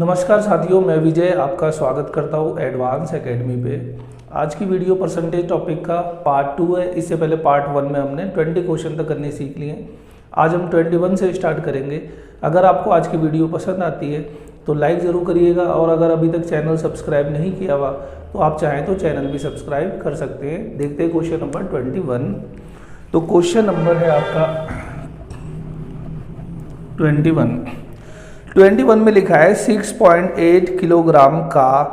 नमस्कार साथियों, मैं विजय आपका स्वागत करता हूँ एडवांस एकेडमी पे। आज की वीडियो परसेंटेज टॉपिक का पार्ट 2 है। इससे पहले पार्ट 1 में हमने 20 क्वेश्चन तक करने सीख लिए हैं। आज हम 21 से स्टार्ट करेंगे। अगर आपको आज की वीडियो पसंद आती है तो लाइक ज़रूर करिएगा, और अगर अभी तक चैनल सब्सक्राइब नहीं किया हुआ तो आप चाहें तो चैनल भी सब्सक्राइब कर सकते हैं। देखते हैं क्वेश्चन नंबर 21। तो क्वेश्चन नंबर है आपका 21 में लिखा है 6.8 किलोग्राम का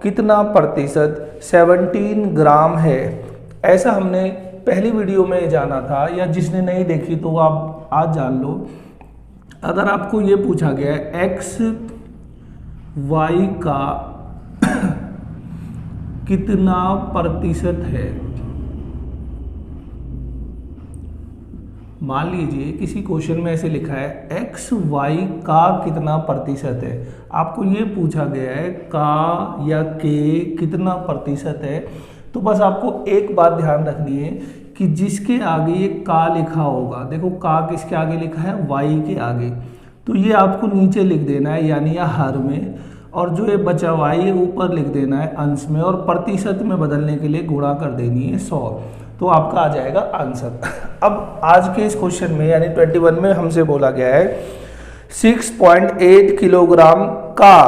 कितना प्रतिशत 17 ग्राम है। ऐसा हमने पहली वीडियो में जाना था, या जिसने नहीं देखी तो आप आज जान लो। अगर आपको ये पूछा गया है एक्स वाई का कितना प्रतिशत है, मान लीजिए किसी क्वेश्चन में ऐसे लिखा है एक्स वाई का कितना प्रतिशत है। आपको ये पूछा गया है का या के कितना प्रतिशत है, तो बस आपको एक बात ध्यान रखनी है कि जिसके आगे ये का लिखा होगा, देखो का किसके आगे लिखा है, वाई के आगे, तो ये आपको नीचे लिख देना है यानी या हर में, और जो ये बचा वाई है ऊपर लिख देना है अंश में, और प्रतिशत में बदलने के लिए गुणा कर देनी है 100, तो आपका आ जाएगा आंसर। अब आज के इस क्वेश्चन में यानी 21 में हमसे बोला गया है 6.8 किलोग्राम का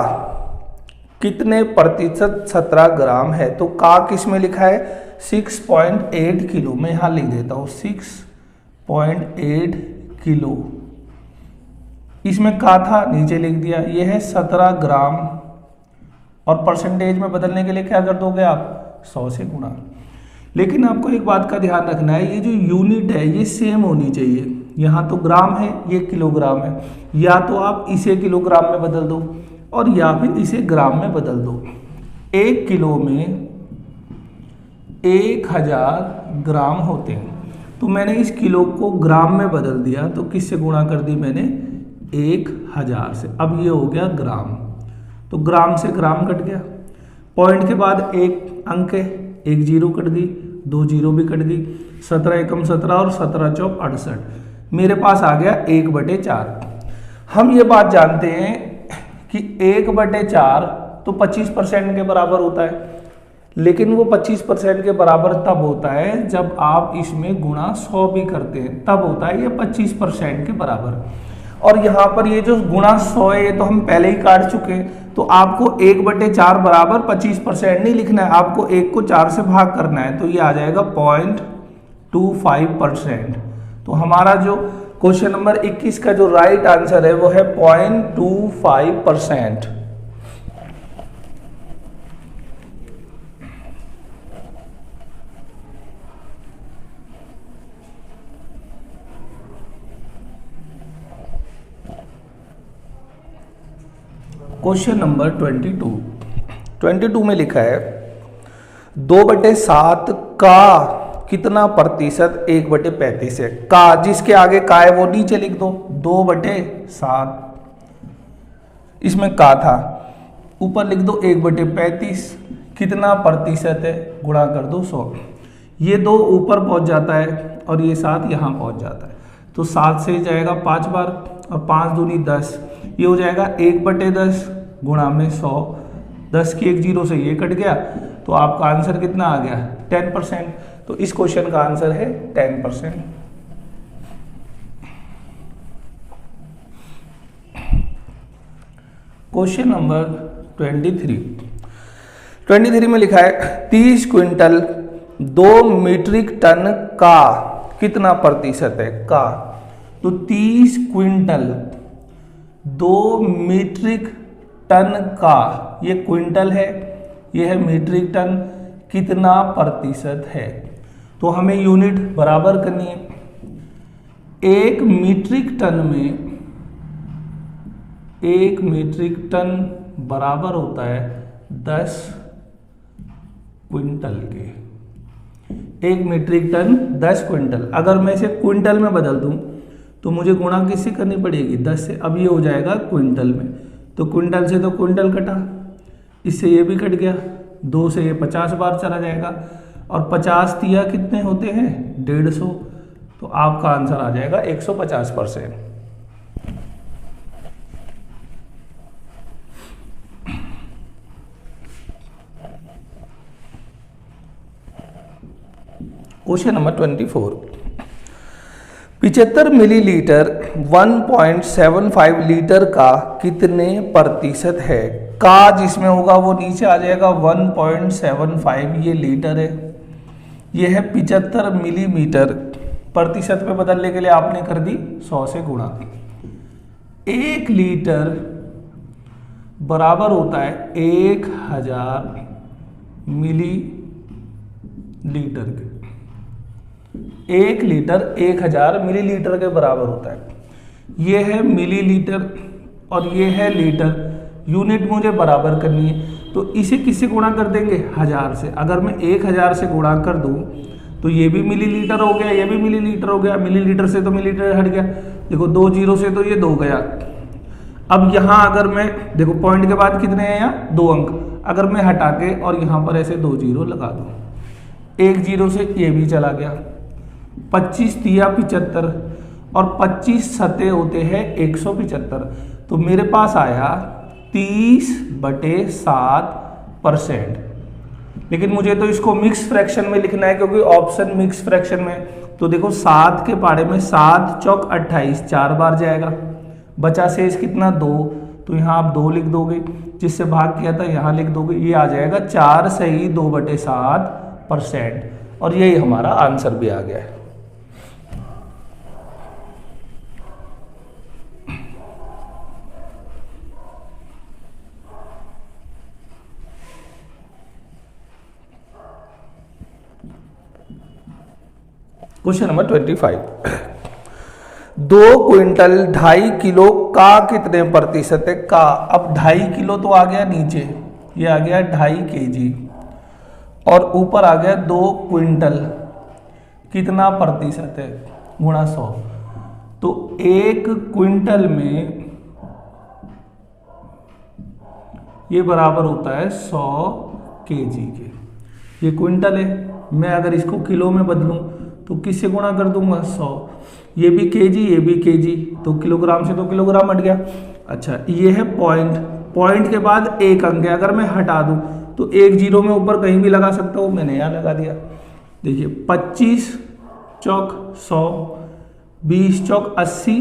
कितने प्रतिशत 17 ग्राम है। तो का किस में लिखा है 6.8 किलो, मैं यहां लिख देता हूं 6.8 किलो, इसमें का था नीचे लिख दिया, यह है 17 ग्राम, और परसेंटेज में बदलने के लिए क्या कर दोगे आप 100 से गुणा। लेकिन आपको एक बात का ध्यान रखना है, ये जो यूनिट है ये सेम होनी चाहिए। यहाँ तो ग्राम है, ये किलोग्राम है, या तो आप इसे किलोग्राम में बदल दो और या फिर इसे ग्राम में बदल दो। 1 किलो में 1000 ग्राम होते हैं, तो मैंने इस किलो को ग्राम में बदल दिया, तो किससे गुणा कर दी मैंने 1000 से। अब ये हो गया ग्राम, तो ग्राम से ग्राम कट गया, पॉइंट के बाद एक अंक है, एक जीरो कट गई, 2 जीरो भी कट गई, 17 एकम 17 और 17 चौक 68, मेरे पास आ गया 1/4। हम ये बात जानते हैं कि 1/4 तो 25% के बराबर होता है, लेकिन वो 25% के बराबर तब होता है जब आप इसमें गुणा 100 भी करते हैं, तब होता है ये 25% के बराबर। और यहाँ पर ये जो गुणा 100 है ये तो हम पहले ही काट चुके हैं, तो आपको 1/4 बराबर 25% नहीं लिखना है, आपको 1 को 4 से भाग करना है, तो ये आ जाएगा 0.25%। तो हमारा जो क्वेश्चन नंबर 21 का जो राइट आंसर है वो है 0.25%। क्वेश्चन नंबर 22 में लिखा है 2/7 का कितना प्रतिशत 1/35 है। का जिसके आगे का है वो नीचे लिख दो, 2/7, इसमें का था, ऊपर लिख दो 1/35, कितना प्रतिशत है गुणा कर दो 100। ये 2 ऊपर पहुंच जाता है और ये 7 यहाँ पहुंच जाता है, तो 7 से जाएगा 5 बार, और 5 दूनी 10, ये हो जाएगा 1/10 गुणा में 100, 10 की एक जीरो से ये कट गया, तो आपका आंसर कितना आ गया 10%। तो इस क्वेश्चन का आंसर है 10%। क्वेश्चन नंबर 23 में लिखा है 30 क्विंटल 2 मीट्रिक टन का कितना प्रतिशत है का। तो 30 क्विंटल 2 मीट्रिक टन का, ये क्विंटल है, ये है मीट्रिक टन, कितना प्रतिशत है। तो हमें यूनिट बराबर करनी है। 1 मीट्रिक टन बराबर होता है 10 क्विंटल के। 1 मीट्रिक टन 10 क्विंटल। अगर मैं इसे क्विंटल में बदल दूं तो मुझे गुणा किससे करनी पड़ेगी 10 से। अब ये हो जाएगा क्विंटल में, तो क्विंटल से तो क्विंटल कटा, इससे ये भी कट गया, 2 से ये 50 बार चला जाएगा, और 50 तिया कितने होते हैं 150, तो आपका आंसर आ जाएगा 150%। क्वेश्चन नंबर 24, 75 मिलीलीटर 1.75 लीटर का कितने प्रतिशत है? का जिसमें होगा वो नीचे आ जाएगा, 1.75 ये लीटर है, ये है 75 मिलीमीटर। प्रतिशत पे बदलने के लिए आपने कर दी 100 से गुणा। 1 लीटर बराबर होता है 1000 मिलीलीटर के। 1 लीटर 1000 मिलीलीटर के बराबर होता है। ये है मिलीलीटर और ये है लीटर। यूनिट मुझे बराबर करनी है, तो इसे किससे गुणा कर देंगे? 1000 से। अगर मैं 1000 से गुणा कर दूं तो ये भी मिलीलीटर हो गया, ये भी मिलीलीटर हो गया। मिलीलीटर से तो मिलीलीटर हट गया। देखो 2 जीरो से तो ये 2 गया। अब यहाँ अगर मैं देखो पॉइंट के बाद कितने हैं, यहाँ 2 अंक। अगर मैं हटा के और यहाँ पर ऐसे 2 जीरो लगा दूँ, 1 जीरो से ये भी चला गया। 25 तिया 75 और 25 सते होते हैं 175। तो मेरे पास आया 30/7%। लेकिन मुझे तो इसको मिक्स फ्रैक्शन में लिखना है, क्योंकि ऑप्शन मिक्स फ्रैक्शन में। तो देखो 7 के पाड़े में 7 चौक 28, 4 बार जाएगा। बचा शेष कितना? 2। तो यहाँ आप 2 लिख दोगे, जिससे भाग किया था यहाँ लिख दोगे। ये आ जाएगा 4 सही 2/7%। और यही हमारा आंसर भी आ गया है। क्वेश्चन नंबर 25, 2 क्विंटल 2.5 किलो का कितने प्रतिशत है? का अब 2.5 किलो तो आ गया नीचे, ये आ गया 2.5 kg और ऊपर आ गया 2 क्विंटल, कितना प्रतिशत है? गुणा 100। तो 1 क्विंटल में ये बराबर होता है 100 kg के। ये क्विंटल है, मैं अगर इसको किलो में बदलूं तो किससे गुणा कर दूंगा? 100। ये भी केजी, ये भी केजी, तो किलोग्राम से तो किलोग्राम हट गया। अच्छा, ये है पॉइंट। पॉइंट के बाद 1 अंक है, अगर मैं हटा दूं तो 1 जीरो में ऊपर कहीं भी लगा सकता हूं, मैंने यहाँ लगा दिया। देखिए 25 चौक 100, 20 चौक 80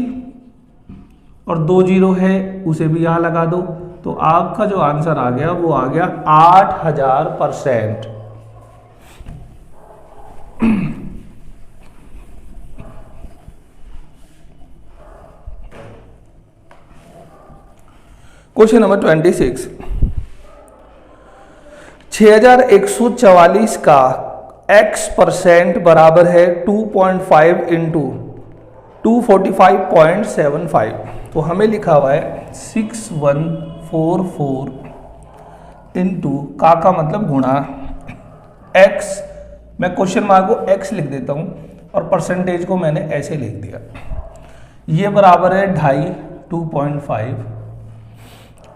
और 2 जीरो है, उसे भी यहाँ लगा दो। तो आपका जो आंसर आ गया वो आ गया 8000%। क्वेश्चन नंबर 26, 6144 का x% बराबर है 2.5 इंटू 245.75। तो हमें लिखा हुआ है 6144 इंटू का मतलब गुणा x। मैं क्वेश्चन मार्क को x लिख देता हूं और परसेंटेज को मैंने ऐसे लिख दिया। ये बराबर है 2.5 2.5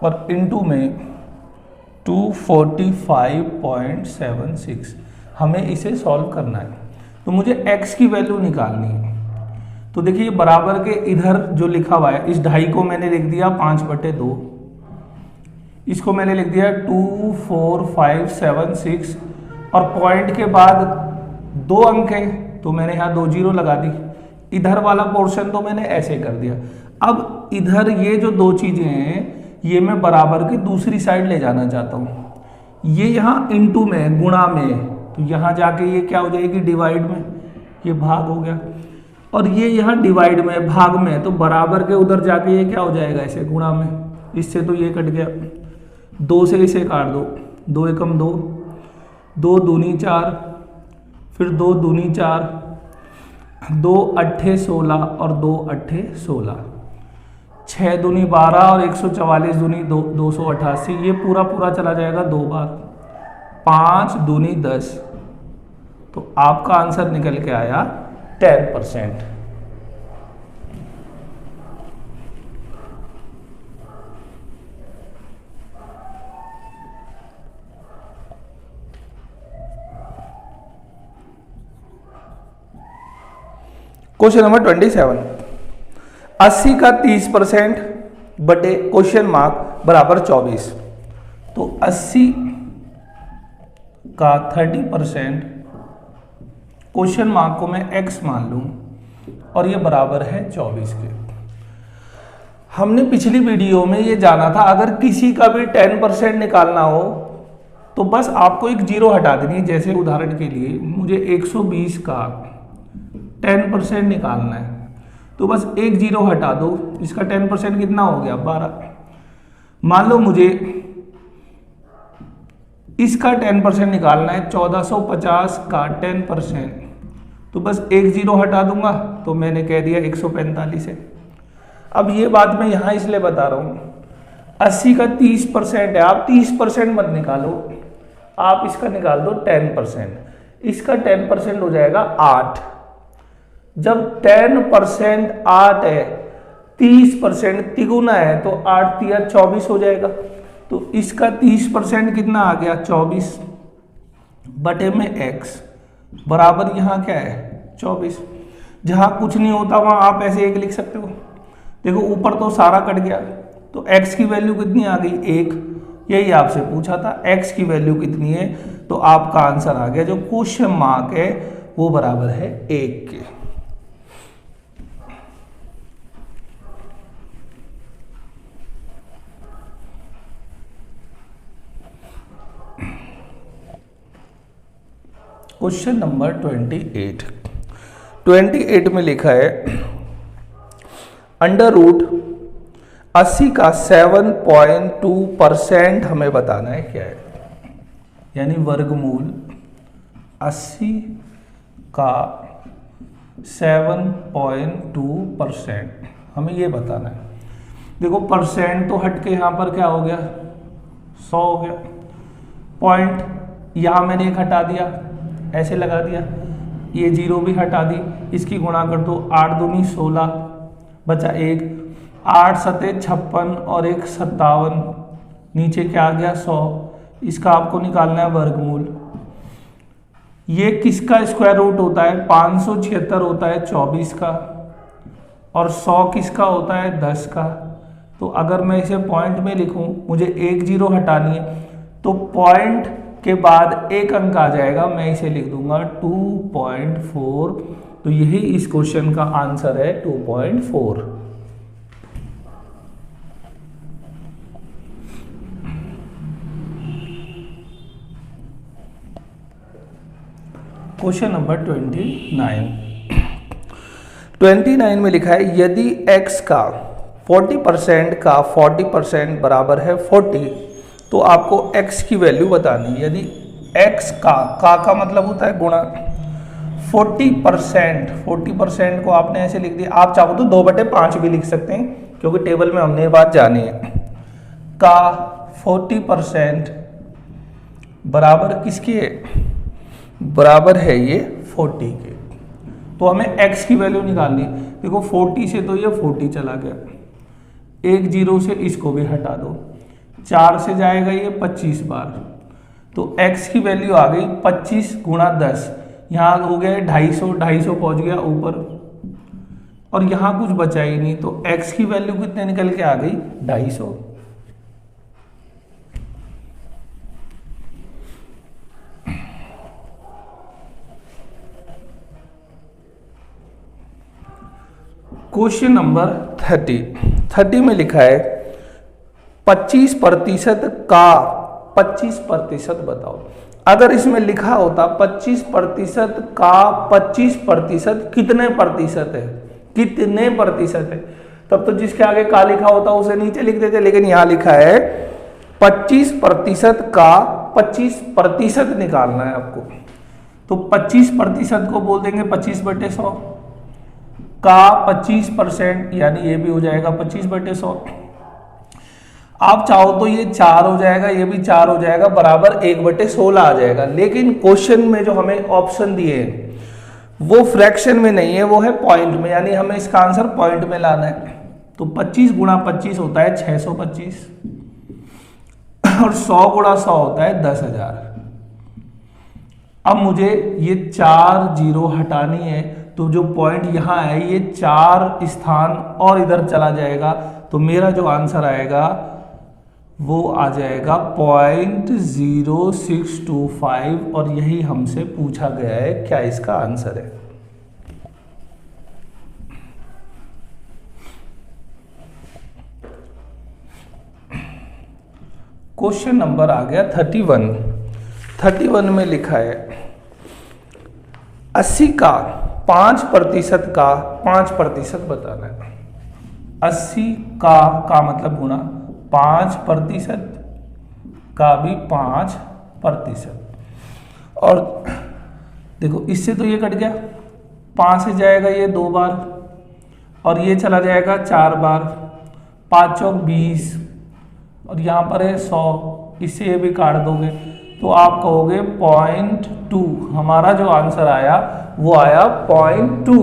और इनटू में 245.76। हमें इसे सॉल्व करना है, तो मुझे x की वैल्यू निकालनी है। तो देखिए बराबर के इधर जो लिखा हुआ है, इस 2.5 को मैंने लिख दिया 5/2, इसको मैंने लिख दिया 24576 और पॉइंट के बाद 2 अंक है तो मैंने यहाँ 2 जीरो लगा दी। इधर वाला पोर्शन तो मैंने ऐसे कर दिया। अब इधर ये जो 2 चीजें हैं ये मैं बराबर के दूसरी साइड ले जाना चाहता हूँ। ये यहाँ इनटू में, गुणा में, तो यहाँ जाके ये क्या हो जाएगी? डिवाइड में, ये भाग हो गया। और ये यहाँ डिवाइड में, भाग में, तो बराबर के उधर जाके ये क्या हो जाएगा? ऐसे गुणा में। इससे तो ये कट गया, 2 से इसे काट दो, 2 एकम 2, 2 दूनी 4, फिर 2 दूनी 4, 2 अट्ठे 16 और 2 अट्ठे 16, 6 दूनी 12 और 144 दूनी 288। ये पूरा पूरा चला जाएगा 2 बार, 5 दूनी 10। तो आपका आंसर निकल के आया 10%। क्वेश्चन नंबर 27, 80 का 30% बटे क्वेश्चन मार्क बराबर 24। तो 80 का 30% क्वेश्चन मार्क को मैं x मान लूं और ये बराबर है 24 के। हमने पिछली वीडियो में ये जाना था अगर किसी का भी 10% निकालना हो तो बस आपको एक जीरो हटा देनी है। जैसे उदाहरण के लिए मुझे 120 का 10% निकालना है तो बस एक जीरो हटा दो, इसका 10% कितना हो गया 12। मान लो मुझे इसका 10% निकालना है 1450 का 10%, तो बस एक जीरो हटा दूंगा तो मैंने कह दिया 145 है। अब ये बात मैं यहां इसलिए बता रहा हूं 80 का 30% है, आप 30% मत निकालो, आप इसका निकाल दो 10%। इसका 10% हो जाएगा 8। जब 10% 8 है, 30% तिगुना है तो 8 तिया 24 हो जाएगा। तो इसका 30% कितना आ गया 24 बटे में x बराबर यहां क्या है 24। जहां कुछ नहीं होता वहां आप ऐसे एक लिख सकते हो। देखो ऊपर तो सारा कट गया तो x की वैल्यू कितनी आ गई 1। यही आपसे पूछा था x की वैल्यू कितनी है, तो आपका आंसर आ गया जो क्वेश्चन मार्क है वो बराबर है 1 के। क्वेश्चन नंबर 28 में लिखा है अंडर रूट 80 का 7.2% हमें बताना है क्या है, यानी वर्गमूल 80 का 7.2% हमें ये बताना है। देखो परसेंट तो हट के यहां पर क्या हो गया 100 हो गया, पॉइंट यहां मैंने एक हटा दिया ऐसे लगा दिया, ये जीरो भी हटा दी, इसकी गुणा कर दो 8 दूनी 16 बचा 1, 8 सते 56 और 1 57, नीचे क्या आ गया 100। इसका आपको निकालना है वर्गमूल। ये किसका स्क्वायर रूट होता है 576 होता है 24 का, और 100 किसका होता है 10 का। तो अगर मैं इसे पॉइंट में लिखूं, मुझे एक जीरो हटानी है तो पॉइंट के बाद एक अंक आ जाएगा, मैं इसे लिख दूंगा 2.4। तो यही इस क्वेश्चन का आंसर है 2.4। क्वेश्चन नंबर 29 में लिखा है यदि x का 40% का 40% बराबर है 40 तो आपको x की वैल्यू बतानी है। यदि x का मतलब होता है गुणा 40% को आपने ऐसे लिख दिया, आप चाहो तो 2/5 भी लिख सकते हैं क्योंकि टेबल में हमने ये बात जानी है। का 40% बराबर किसके बराबर है ये 40 के। तो हमें x की वैल्यू निकालनी है। देखो 40 से तो ये 40 चला गया, एक जीरो से इसको भी हटा दो, 4 से जाएगा ये 25 बार, तो x की वैल्यू आ गई 25 गुणा 10, यहाँ हो गया 250 पहुंच गया ऊपर, और यहाँ कुछ बचा ही नहीं, तो x की वैल्यू कितने निकल के आ गई 250। क्वेश्चन नंबर 30 में लिखा है 25% का 25% बताओ। अगर इसमें लिखा होता 25% का 25% कितने प्रतिशत है, कितने प्रतिशत है, तब तो जिसके आगे का लिखा होता उसे नीचे लिख देते, लेकिन यहां लिखा है 25% का 25% निकालना है आपको। तो 25% को बोल देंगे 25/100 का 25%, यानी ये भी हो जाएगा 25/100। आप चाहो तो ये 4 हो जाएगा, ये भी 4 हो जाएगा, बराबर 1/16 आ जाएगा। लेकिन क्वेश्चन में जो हमें ऑप्शन दिए हैं वो फ्रैक्शन में नहीं है, वो है पॉइंट में, यानी हमें इसका आंसर पॉइंट में लाना है। तो 25 गुणा 25 होता है 625 और 100 गुणा 100 होता है 10,000। अब मुझे ये 4 जीरो हटानी है, तो जो पॉइंट यहां है ये 4 स्थान और इधर चला जाएगा, तो मेरा जो आंसर आएगा वो आ जाएगा 0.0625 और यही हमसे पूछा गया है, क्या इसका आंसर है। क्वेश्चन नंबर आ गया 31 में लिखा है 80 का 5% का 5% बताना है। 80 का मतलब गुना 5% का भी 5%। और देखो इससे तो ये कट गया, 5 से जाएगा ये 2 बार और ये चला जाएगा 4 बार, 5 चौक 20 और यहाँ पर है 100, इससे ये भी काट दोगे तो आप कहोगे 0.2। हमारा जो आंसर आया वो आया 0.2।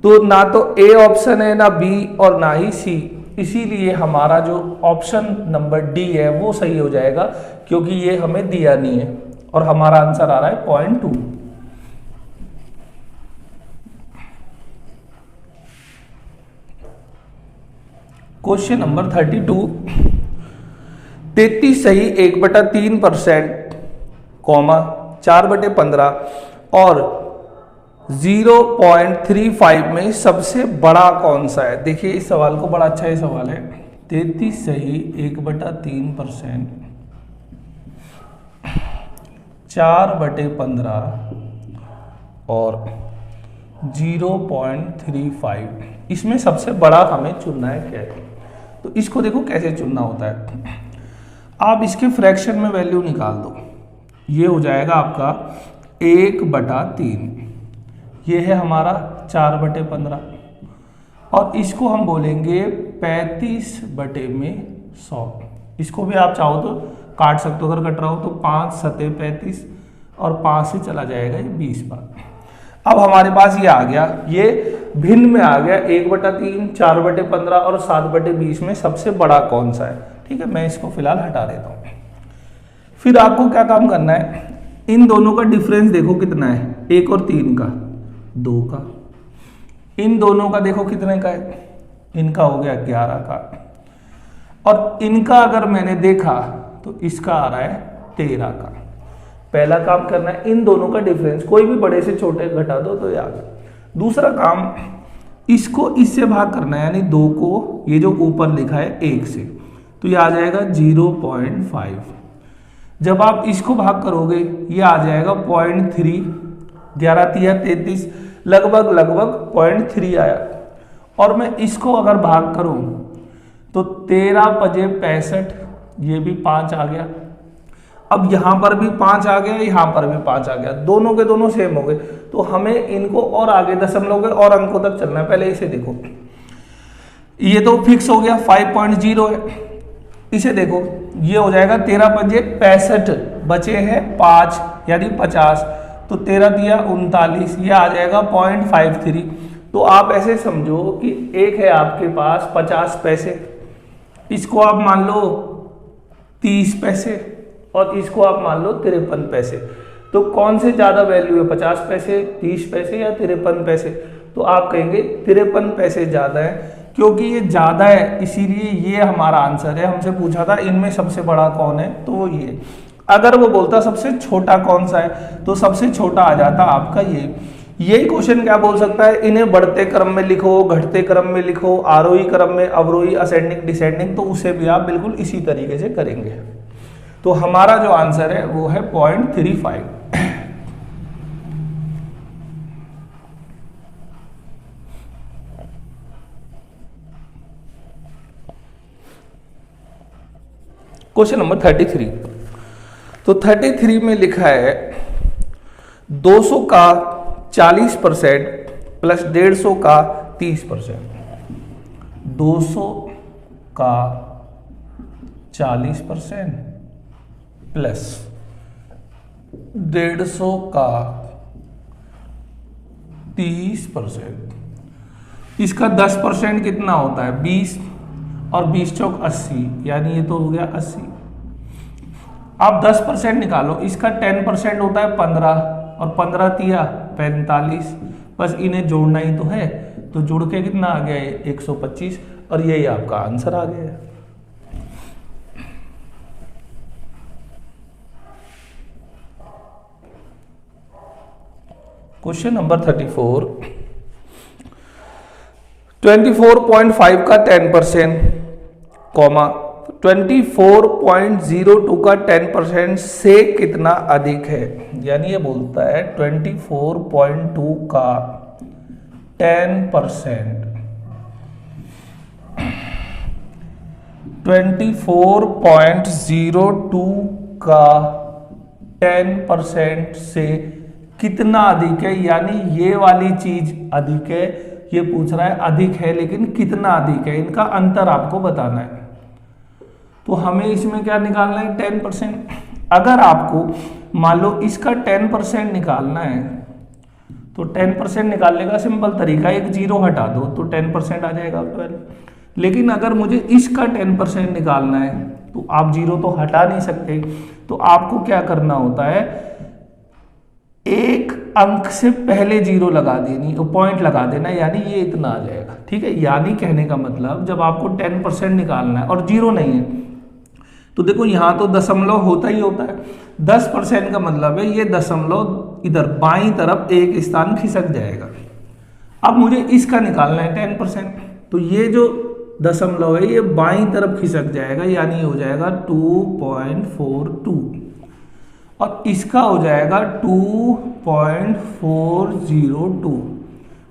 तो ना तो ए ऑप्शन है, ना बी और ना ही सी, इसीलिए हमारा जो ऑप्शन नंबर डी है वो सही हो जाएगा, क्योंकि ये हमें दिया नहीं है और हमारा आंसर आ रहा है 0.2। क्वेश्चन नंबर 32, 33 सही 1/3%, 4/15 और 0.35 में सबसे बड़ा कौन सा है। देखिए इस सवाल को, बड़ा अच्छा ये सवाल है। 33 सही 1/3%, 4/15 और 0.35, इसमें सबसे बड़ा हमें चुनना है क्या है। तो इसको देखो कैसे चुनना होता है। आप इसके फ्रैक्शन में वैल्यू निकाल दो, ये हो जाएगा आपका 1/3, ये है हमारा 4/15 और इसको हम बोलेंगे 35/100। इसको भी आप चाहो तो काट सकते हो, अगर कट रहा हो तो 5 सते 35 और 5 से चला जाएगा ये 20 बार। अब हमारे पास ये आ गया, ये भिन्न में आ गया 1/3, 4/15 और 7/20 में सबसे बड़ा कौन सा है। ठीक है, मैं इसको फिलहाल हटा देता हूँ। फिर आपको क्या काम करना है, इन दोनों का डिफरेंस देखो कितना है, 1 और 3 का, 2 का। इन दोनों का देखो कितने का है, इनका हो गया 11 का। और इनका अगर मैंने देखा तो इसका आ रहा है 13 का। पहला काम करना है इन दोनों का डिफरेंस, कोई भी बड़े से छोटे घटा दो तो ये आ गया। दूसरा काम, इसको इससे भाग करना है, यानी 2 को ये जो ऊपर लिखा है 1 से, तो ये आ जाएगा 0.5। जब आप इसको भाग करोगे ये आ जाएगा 0.3, 11 तिया 33, लगभग 0.3 आया। और मैं इसको अगर भाग करूं तो 13 पजे 65, ये भी 5 आ गया। अब यहां पर भी 5 आ गया, यहां पर भी 5 आ गया, दोनों के दोनों सेम हो गए। तो हमें इनको और आगे दशमलव के और अंकों तक चलना है। पहले इसे देखो, ये तो फिक्स हो गया 5.0 है। इसे देखो, ये हो जाएगा 13 पंजे 65, बचे हैं 5 यानी 50, तो 13 दिया 39, ये आ जाएगा 0.53। तो आप ऐसे समझो कि एक है आपके पास 50 पैसे, इसको आप मान लो 30 पैसे और इसको आप मान लो 53 पैसे। तो कौन से ज़्यादा वैल्यू है, 50 पैसे, 30 पैसे या 53 पैसे? तो आप कहेंगे 53 पैसे ज़्यादा है, क्योंकि ये ज़्यादा है इसीलिए ये हमारा आंसर है। हमसे पूछा था इनमें सबसे बड़ा कौन है, तो वो ये। अगर वो बोलता सबसे छोटा कौन सा है तो सबसे छोटा आ जाता आपका ये। यही क्वेश्चन क्या बोल सकता है, इन्हें बढ़ते क्रम में लिखो, घटते क्रम में लिखो, आरोही क्रम में, अवरोही, असेंडिंग, डिसेंडिंग, तो उसे भी आप बिल्कुल इसी तरीके से करेंगे। तो हमारा जो आंसर है वो है 0.35। Question number 33। तो 33 में लिखा है 200 का 40% प्लस 150 का 30%। 200 का 40% प्लस 150 का 30%। इसका 10% कितना होता है, 20, और 20 चौक 80, यानी ये तो हो गया 80। आप 10% निकालो, इसका 10% होता है 15, और 15 तिया 45, बस इन्हें जोड़ना ही तो है। तो जोड़ के कितना आ गया है 125, और यही आपका आंसर आ गया है। क्वेश्चन नंबर 34, 24.5 का 10%, कॉमा 24.02 का 10% से कितना अधिक है। यानी ये बोलता है 24.2 का 10%, 24.02 का 10% से कितना अधिक है। यानी ये वाली चीज अधिक है, ये पूछ रहा है अधिक है लेकिन कितना अधिक है, इनका अंतर आपको बताना है। तो हमें इसमें क्या निकालना है, 10%। अगर आपको मान लो इसका 10% निकालना है तो 10% निकालने का सिंपल तरीका, एक जीरो हटा दो तो 10% आ जाएगा 12। लेकिन अगर मुझे इसका 10% निकालना है तो आप जीरो तो हटा नहीं सकते, तो आपको क्या करना होता है, एक अंक से पहले जीरो लगा देनी, पॉइंट लगा देना, यानी ये इतना आ जाएगा। ठीक है, यानी कहने का मतलब जब आपको 10% निकालना है और जीरो नहीं है तो देखो यहाँ तो दशमलव होता ही होता है, 10% का मतलब है ये दशमलव इधर बाईं तरफ एक स्थान खिसक जाएगा। अब मुझे इसका निकालना है 10%, तो ये जो दशमलव है ये बाईं तरफ खिसक जाएगा, यानी हो जाएगा 2.42 और इसका हो जाएगा 2.402।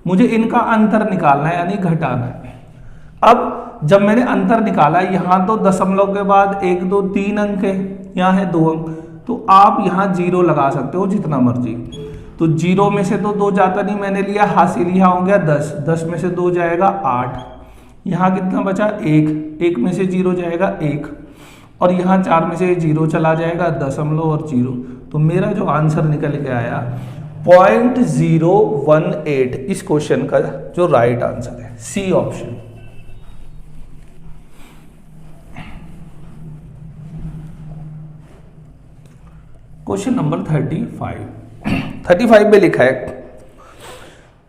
मुझे इनका अंतर निकालना है यानी घटाना है। अब जब मैंने अंतर निकाला, यहाँ तो दशमलव के बाद 1 2 3 अंक है, यहाँ है 2 अंक, तो आप यहाँ जीरो लगा सकते हो जितना मर्जी। तो जीरो में से तो 2 जाता नहीं, मैंने लिया हासिल, यहाँ हो गया 10, 10 में से 2 जाएगा 8, यहाँ कितना बचा 1, 1 में से जीरो जाएगा 1 और यहाँ 4 में से जीरो चला जाएगा, दशमलव और जीरो। तो मेरा जो आंसर निकल के आया 0.018, इस क्वेश्चन का जो राइट आंसर है सी ऑप्शन। क्वेश्चन नंबर 35 में लिखा है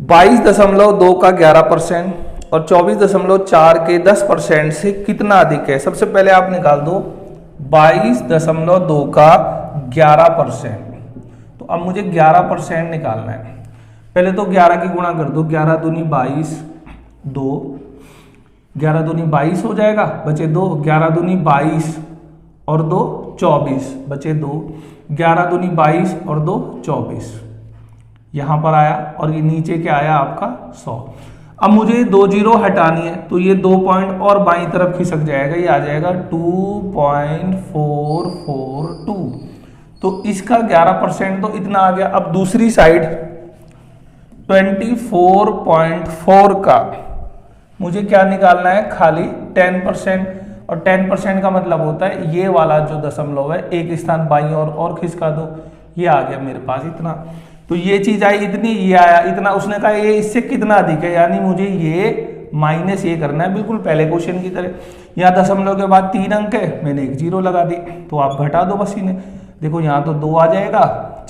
22.2 का 11% और 24.4 के 10% से कितना अधिक है। सबसे पहले आप निकाल दो 22.2 का 11%, तो अब मुझे 11% निकालना है। पहले तो 11 की गुणा कर दो, 11 दूनी 22, 2, 11 दूनी 22 हो जाएगा, बचे 2, 11 दूनी 22 और 2 24, बचे 2, 11 दूनी 22 और 2 24, यहाँ पर आया और ये नीचे क्या आया आपका 100। अब मुझे 2 जीरो हटानी है तो ये 2 पॉइंट और बाईं तरफ खिसक जाएगा, ये आ जाएगा 2.442। तो इसका 11% तो इतना आ गया। अब दूसरी साइड 24.4 का मुझे क्या निकालना है, खाली 10%, और 10% का मतलब होता है ये वाला जो दशमलव है एक स्थान बाईं और खिसका दो, ये आ गया मेरे पास इतना। तो ये चीज आई इतनी, ये आया इतना, उसने कहा ये इससे कितना अधिक है, यानी मुझे ये माइनस ये करना है, बिल्कुल पहले क्वेश्चन की तरह। यहाँ दशमलव के बाद 3 अंक है, मैंने एक जीरो लगा दी, तो आप घटा दो बस इन्हें। देखो यहाँ तो 2 आ जाएगा,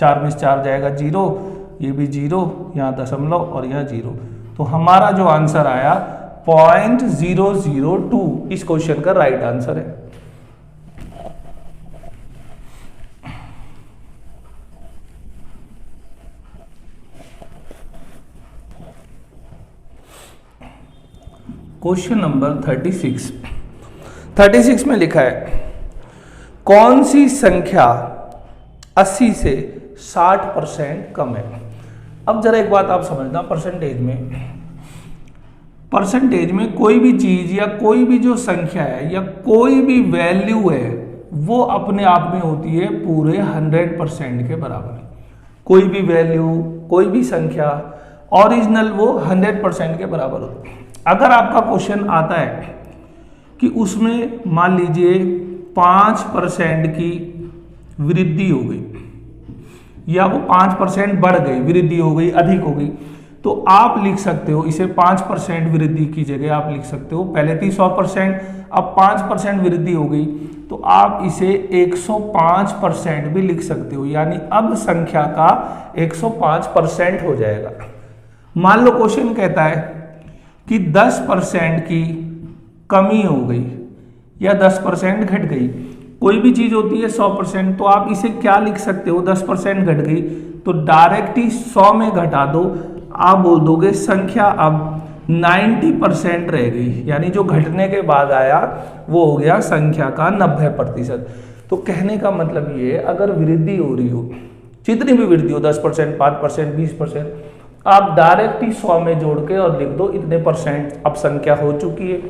4 में से 4 जाएगा 0, ये भी 0, यहाँ दशमलव और यहाँ 0। तो हमारा जो आंसर आया 0.002 इस क्वेश्चन का राइट आंसर है। क्वेश्चन नंबर 36 में लिखा है कौन सी संख्या 80 से 60% कम है। अब जरा एक बात आप समझना, परसेंटेज में कोई भी चीज या कोई भी जो संख्या है या कोई भी वैल्यू है वो अपने आप में होती है पूरे 100% के बराबर। कोई भी वैल्यू, कोई भी संख्या ओरिजिनल वो 100% के बराबर होती है। अगर आपका क्वेश्चन आता है कि उसमें मान लीजिए 5% की वृद्धि हो गई या वो 5% बढ़ गई, वृद्धि हो गई, अधिक हो गई, तो आप लिख सकते हो इसे 5% वृद्धि की जगह आप लिख सकते हो, पहले थी 100%, अब 5% वृद्धि हो गई तो आप इसे 105% भी लिख सकते हो, यानी अब संख्या का 105% हो जाएगा। मान लो क्वेश्चन कहता है कि 10% की कमी हो गई या 10% घट गई। कोई भी चीज होती है 100%, तो आप इसे क्या लिख सकते हो, 10% घट गई तो डायरेक्ट ही 100 में घटा दो, आप बोल दोगे संख्या अब 90% रह गई, यानी जो घटने के बाद आया वो हो गया संख्या का 90%। तो कहने का मतलब ये, अगर वृद्धि हो रही हो, जितनी भी वृद्धि हो 10%, 5%, 20%, आप डायरेक्ट ही 100 में जोड़ के और लिख दो इतने % अब संख्या हो चुकी है।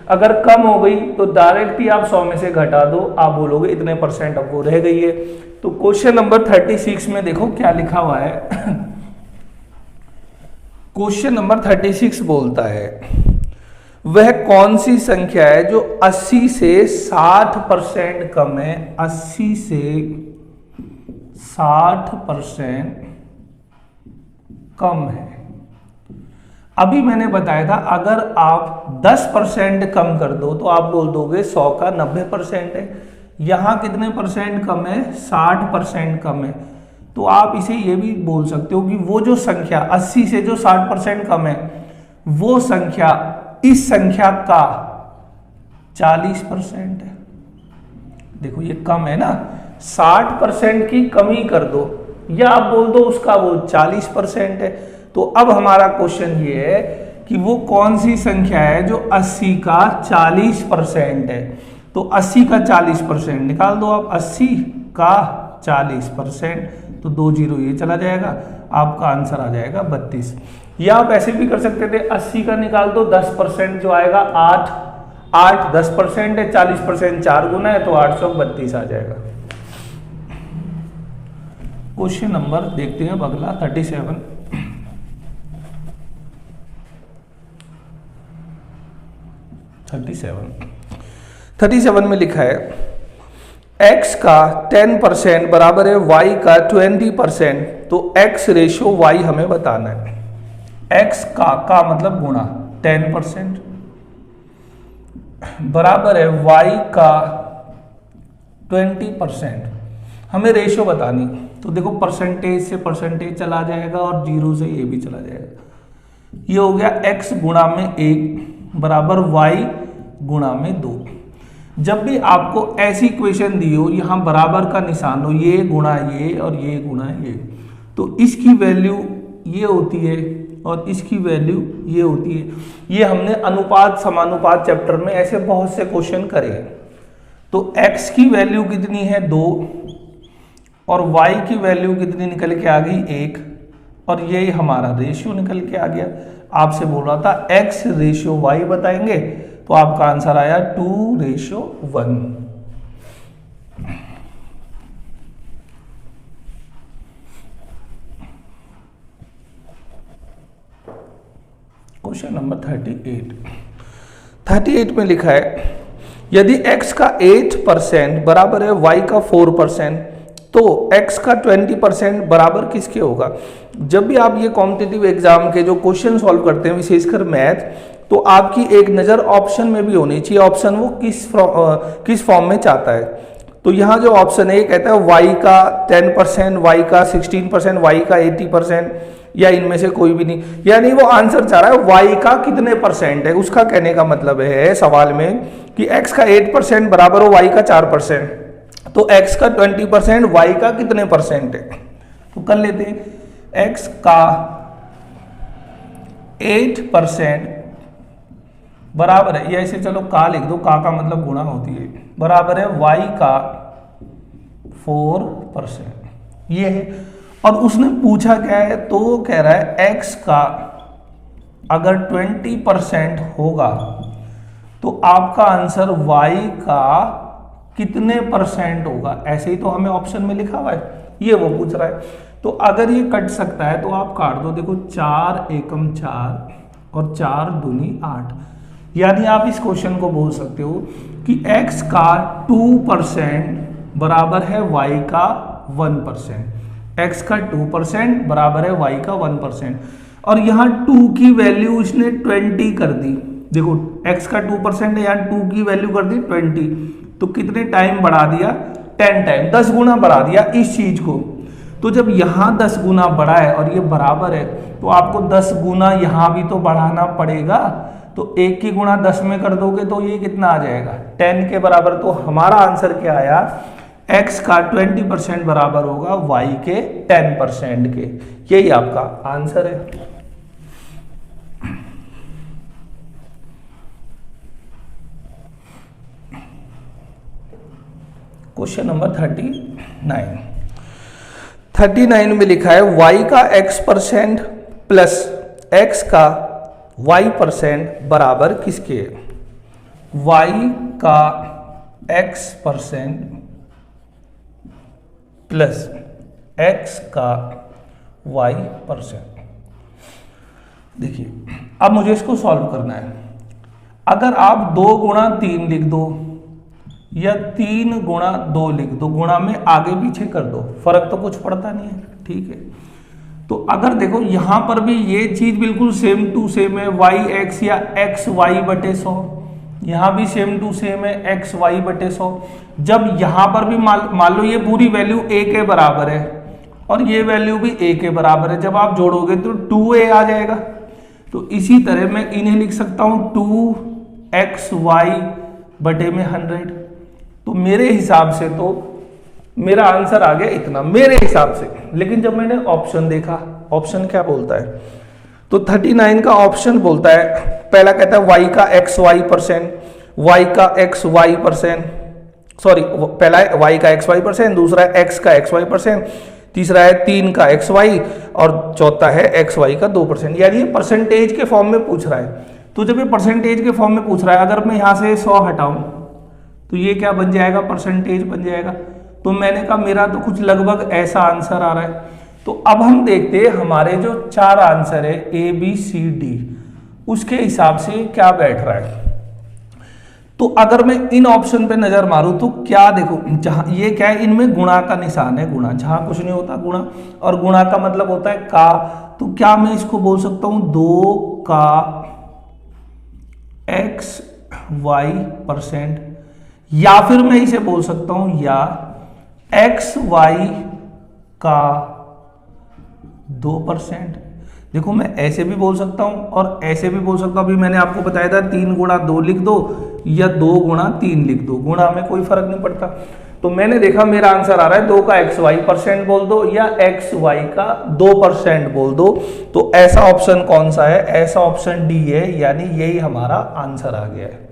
अगर कम हो गई तो डायरेक्ट ही आप 100 में से घटा दो, आप बोलोगे इतने % अब वो रह गई है। तो क्वेश्चन नंबर 36 में देखो क्या लिखा हुआ है। क्वेश्चन नंबर 36 बोलता है वह कौन सी संख्या है जो 80 से 60% कम है, 80 से 60% कम है। अभी मैंने बताया था अगर आप 10% कम कर दो तो आप बोल दोगे 100 का 90% है। यहां कितने % कम है, 60% कम है। तो आप इसे ये भी बोल सकते हो कि वो जो संख्या 80 से जो 60% कम है वो संख्या इस संख्या का 40% है। देखो ये कम है ना, 60% की कमी कर दो या आप बोल दो उसका वो 40% है। तो अब हमारा क्वेश्चन ये है कि वो कौन सी संख्या है जो 80 का 40% है। तो 80 का 40% निकाल दो आप, 80 का 40%, तो 2 0 ये चला जाएगा, आपका आंसर आ जाएगा 32। या आप ऐसे भी कर सकते थे, 80 का निकाल दो 10% जो आएगा 8, 8 10% है, 40% 4 गुना है, तो 832 आ जाएगा। क्वेश्चन नंबर देखते हैं अगला 37 में लिखा है x का 10% बराबर है y का 20%। तो x रेशियो y हमें बताना है। x का मतलब गुणा 10% बराबर है y का 20%। हमें रेशियो बतानी, तो देखो परसेंटेज से परसेंटेज चला जाएगा और 0 से ये भी चला जाएगा। ये हो गया x गुणा में 1 बराबर y गुणा में 2। जब भी आपको ऐसी इक्वेशन दी हो, यहां बराबर का निशान हो, ये गुणा ये और ये गुणा ये, तो इसकी वैल्यू ये होती है और इसकी वैल्यू ये होती है। ये हमने अनुपात समानुपात चैप्टर में ऐसे बहुत से क्वेश्चन करे। तो x की वैल्यू कितनी है 2 और y की वैल्यू कितनी निकल के आ गई 1, और ये हमारा रेशियो निकल के आ गया। आपसे बोल रहा था x रेशियो y बताएंगे, तो आपका आंसर आया 2:1। क्वेश्चन नंबर 38 में लिखा है यदि x का 8% बराबर है y का 4%, तो x का 20% बराबर किसके होगा। जब भी आप ये कॉम्पिटिटिव एग्जाम के जो क्वेश्चन सॉल्व करते हैं, विशेषकर मैथ, तो आपकी एक नज़र ऑप्शन में भी होनी चाहिए, ऑप्शन वो किस फॉर्म में चाहता है। तो यहाँ जो ऑप्शन है ये कहता है y का 10%, y का 16%, y का 80%, या इनमें से कोई भी नहीं, यानी वो आंसर चाह रहा है y का कितने % है। उसका कहने का मतलब है सवाल में कि x का 8% बराबर हो y का 4%, तो x का 20% y का कितने % है। तो कर लेते हैं, x का 8% बराबर है, या इसे चलो का लिख दो, का मतलब गुणा होती है, बराबर है y का 4%। ये है, और उसने पूछा क्या है, तो वो कह रहा है x का अगर 20% होगा तो आपका आंसर y का कितने % होगा। ऐसे ही तो हमें ऑप्शन में लिखा हुआ है, ये वो पूछ रहा है। तो अगर ये कट सकता है तो आप काट दो, देखो 4 एकम 4 और 4 दूनी 8, यानी आप इस क्वेश्चन को बोल सकते हो कि x का 2% बराबर है y का 1%। x का 2% बराबर है y का 1%, और यहाँ 2 की वैल्यू इसने 20 कर दी। देखो x का 2% है, यहाँ 2 की वैल्यू कर दी 20, तो कितने टाइम बढ़ा दिया, 10 टाइम, 10 गुना बढ़ा दिया इस चीज को। तो जब यहाँ 10 गुना बढ़ा है और ये बराबर है, तो आपको 10 गुना यहाँ भी तो बढ़ाना पड़ेगा। तो 1 की गुणा 10 में कर दोगे तो ये कितना आ जाएगा, 10 के बराबर। तो हमारा आंसर क्या आया, x का 20% बराबर होगा y के 10% के। यही आपका आंसर है। क्वेश्चन नंबर 39 में लिखा है y का x% प्लस x का y% बराबर किसके? y का x% प्लस x का y%। देखिए अब मुझे इसको सॉल्व करना है। अगर आप 2 गुणा 3 लिख दो या 3 गुणा 2 लिख दो, गुणा में आगे पीछे कर दो, फर्क तो कुछ पड़ता नहीं है, ठीक है। तो अगर देखो यहां पर भी ये चीज बिल्कुल सेम टू सेम है, वाई एक्स या एक्स वाई बटे 100, यहां भी सेम टू सेम है एक्स वाई बटे 100। जब यहां पर भी मान लो ये पूरी वैल्यू a के बराबर है और ये वैल्यू भी a के बराबर है, जब आप जोड़ोगे तो 2a आ जाएगा। तो इसी तरह मैं इन्हें लिख सकता हूं 2xy बटे में 100। तो मेरे हिसाब से तो मेरा आंसर आ गया इतना, मेरे हिसाब से। लेकिन जब मैंने ऑप्शन देखा, ऑप्शन क्या बोलता है, तो 39 का ऑप्शन बोलता है, पहला कहता है y का xy%, y का xy%, सॉरी पहला है y का xy%, दूसरा है x का xy%, तीसरा है 3 का xy और चौथा है xy का 2%। यानी ये परसेंटेज के फॉर्म में पूछ रहा है। तो जब ये परसेंटेज के फॉर्म में पूछ रहा है, अगर मैं यहां से 100 हटाऊं तो ये क्या बन जाएगा, परसेंटेज बन जाएगा। तो मैंने कहा मेरा तो कुछ लगभग ऐसा आंसर आ रहा है। तो अब हम देखते हैं हमारे जो 4 आंसर है ए बी सी डी, उसके हिसाब से क्या बैठ रहा है। तो अगर मैं इन ऑप्शन पे नजर मारूं तो क्या देखो, जहां ये क्या है, इनमें गुणा का निशान है, गुणा, जहां कुछ नहीं होता गुणा, और गुणा का मतलब होता है का। तो क्या मैं इसको बोल सकता हूं 2 का xy%, या फिर मैं इसे बोल सकता हूं या xy का 2%। देखो मैं ऐसे भी बोल सकता हूं और ऐसे भी बोल सकता हूं। अभी मैंने आपको बताया था 3 गुणा 2 लिख दो या 2 गुणा 3 लिख दो, गुणा में कोई फर्क नहीं पड़ता। तो मैंने देखा मेरा आंसर आ रहा है 2 का xy% बोल दो या xy का 2% बोल दो। तो ऐसा ऑप्शन कौन सा है, ऐसा ऑप्शन डी है, यानी यही हमारा आंसर आ गया है।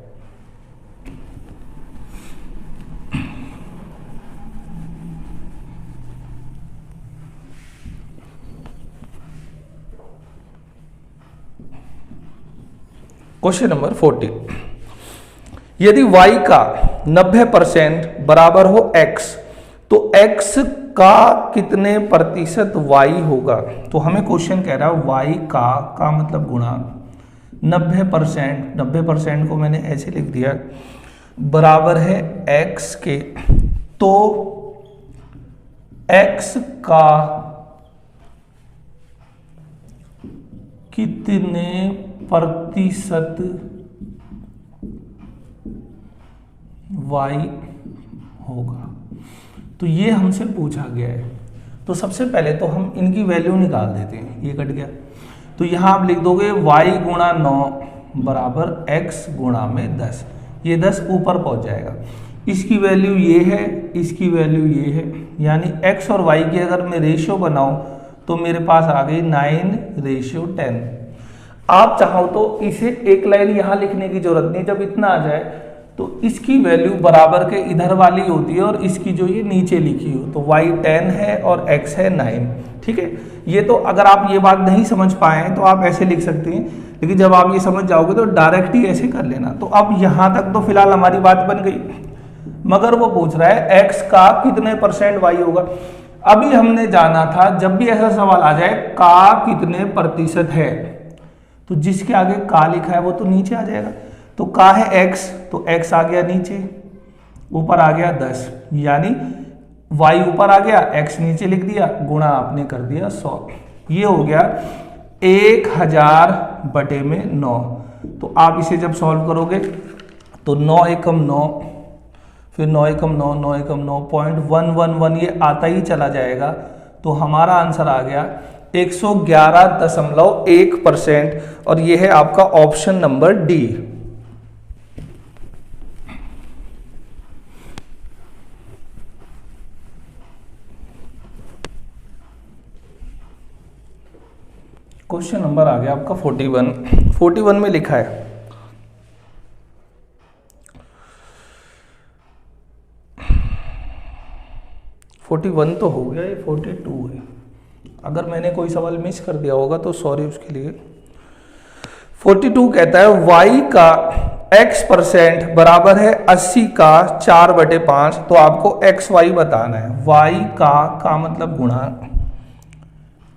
क्वेश्चन नंबर 40, यदि y का 90% बराबर हो x, तो x का कितने प्रतिशत y होगा। तो हमें क्वेश्चन कह रहा है y का मतलब गुणा 90%, 90% को मैंने ऐसे लिख दिया, बराबर है x के। तो x का कितने प्रतिशत y होगा, तो ये हमसे पूछा गया है। तो सबसे पहले तो हम इनकी वैल्यू निकाल देते हैं, ये कट गया। तो यहां आप लिख दोगे y गुणा 9 बराबर x गुणा में 10, ये 10 ऊपर पहुंच जाएगा। इसकी वैल्यू ये है, इसकी वैल्यू ये है, यानी x और y की अगर मैं रेशियो बनाऊं तो मेरे पास आ गई 9:10। आप चाहो तो इसे एक लाइन यहां लिखने की जरूरत नहीं, जब इतना आ जाए तो इसकी वैल्यू बराबर के इधर वाली होती है और इसकी जो ये नीचे लिखी हो, तो y 10 है और x है 9, ठीक है। ये तो अगर आप ये बात नहीं समझ पाए तो आप ऐसे लिख सकते हैं, लेकिन जब आप ये समझ जाओगे तो डायरेक्ट ही ऐसे कर लेना। तो अब यहां तक तो फिलहाल हमारी बात बन गई, मगर वो पूछ रहा है x का कितने % y होगा। अभी हमने जाना था जब भी ऐसा सवाल आ जाए का कितने प्रतिशत है, तो जिसके आगे का लिखा है वो तो नीचे आ जाएगा। तो का है x, तो x आ गया नीचे, ऊपर आ गया 10, यानी y ऊपर आ गया, x नीचे लिख दिया, गुणा आपने कर दिया 100। ये हो गया 1000 बटे में 9। तो आप इसे जब सॉल्व करोगे तो 9 एकम 9, फिर 9 एकम 9, 9 एकम 9, 0.111 ये आता ही चला जाएगा। तो हमारा आंसर आ गया 111.1%, और ये है आपका option number D. Question number आ गया आपका 41 में लिखा है 41 तो हो गया, ये 42 है। अगर मैंने कोई सवाल मिस कर दिया होगा तो सॉरी उसके लिए। 42 कहता है y का x% बराबर है 80 का 4/5। तो आपको xy बताना है। y का मतलब गुणा